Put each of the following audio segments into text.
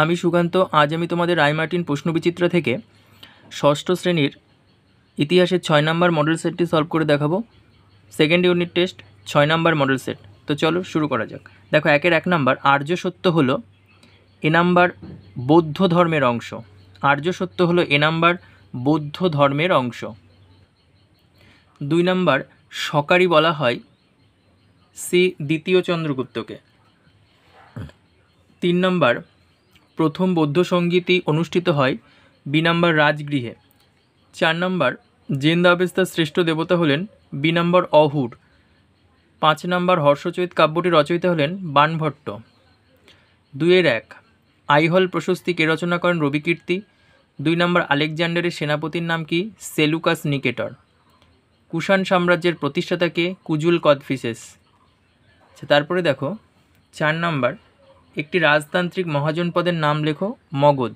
আমি সুকান্ত। আজ আমি তোমাদের রায়মার্টিন প্রশ্নবিচিত্র থেকে ষষ্ঠ শ্রেণীর ইতিহাসের 6 নম্বর মডেল সেটটি সলভ করে দেখাবো। সেকেন্ড ইউনিট টেস্ট 6 নম্বর মডেল সেট। তো চলো শুরু করা যাক। দেখো, 1 নম্বর আর্য সত্য হলো এ নাম্বার বৌদ্ধ ধর্মের অংশ। আর্য সত্য হলো এ নাম্বার বৌদ্ধ ধর্মের অংশ। 2 নম্বর সকারি বলা হয় সি দ্বিতীয় চন্দ্রগুপ্তকে। 3 নম্বর প্রথম বৌদ্ধ সঙ্গীতি অনুষ্ঠিত হয় বি নম্বর রাজগৃহে। 4 নম্বর জেন দাবেস্তার শ্রেষ্ঠ দেবতা হলেন বি নম্বর অহুর। 5 নম্বর হর্ষচরিত কাব্যটি রচয়িতা হলেন বাণভট্ট। 2-1 আইহল প্রশস্তি কে রচনা করেন রবিকীর্তি। 2 নম্বর আলেকজান্ডারের সেনাপতির নাম কি সেলুকাস নিকেটর। কুষাণ সাম্রাজ্যের প্রতিষ্ঠাতা কে কুজুল কদফিসেস। তারপরে দেখো 4 নম্বর একটি রাজতান্ত্রিক মহাজন পদের নাম লেখো মগধ।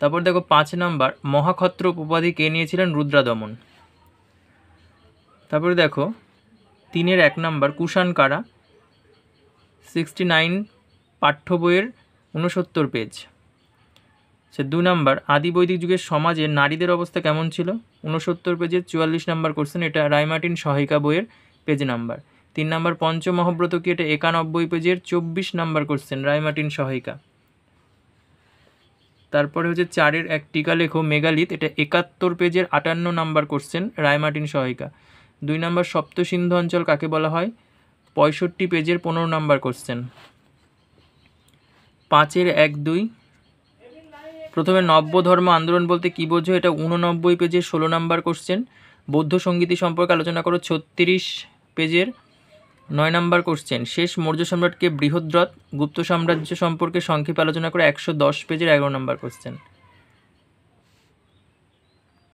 তারপর দেখো 5 নম্বর মহাক্ষত্র উপাধি কে নিয়েছিলেন রুদ্রাদমন। তারপরে দেখো 3-1 নম্বর কুষাণ কারা 69 পাঠ্য বইয়ের 69 পেজ। 2 নম্বর আদি বৈদিক যুগের সমাজে নারীদের অবস্থা কেমন ছিল 69 পেজের 44 নম্বর কোশ্চেন। এটা রায়মার্টিন সহায়িকা বইয়ের পেজ নাম্বার। 3 নম্বর পঞ্চমহাব্রত কি, এটা 91 পেজের 24 নম্বর কোশ্চেন, রায়মার্টিন সহায়িকা। তারপরে হচ্ছে 4-1 টিকা লেখো মেগালিথ, এটা 71 পেজের 58 নম্বর কোশ্চেন, রায়মার্টিন সহায়িকা। 2 নম্বর সপ্ত সিন্ধু অঞ্চল কাকে বলা হয় 65 পেজের 15 নম্বর কোশ্চেন। 5-1-2 প্রথমে নব্য ধর্ম আন্দোলন বলতে কী বোঝো, এটা 89 পেজের 16 নম্বর কোশ্চেন। বৌদ্ধ সঙ্গীতি সম্পর্কে আলোচনা করো 36 পেজের 9 নম্বর কোশ্চেন। শেষ মৌর্য সম্রাটকে বৃহদ্রথ। গুপ্ত সাম্রাজ্য সম্পর্কে সংক্ষেপে আলোচনা করে 110 পেজের 11 নম্বর কোশ্চেন।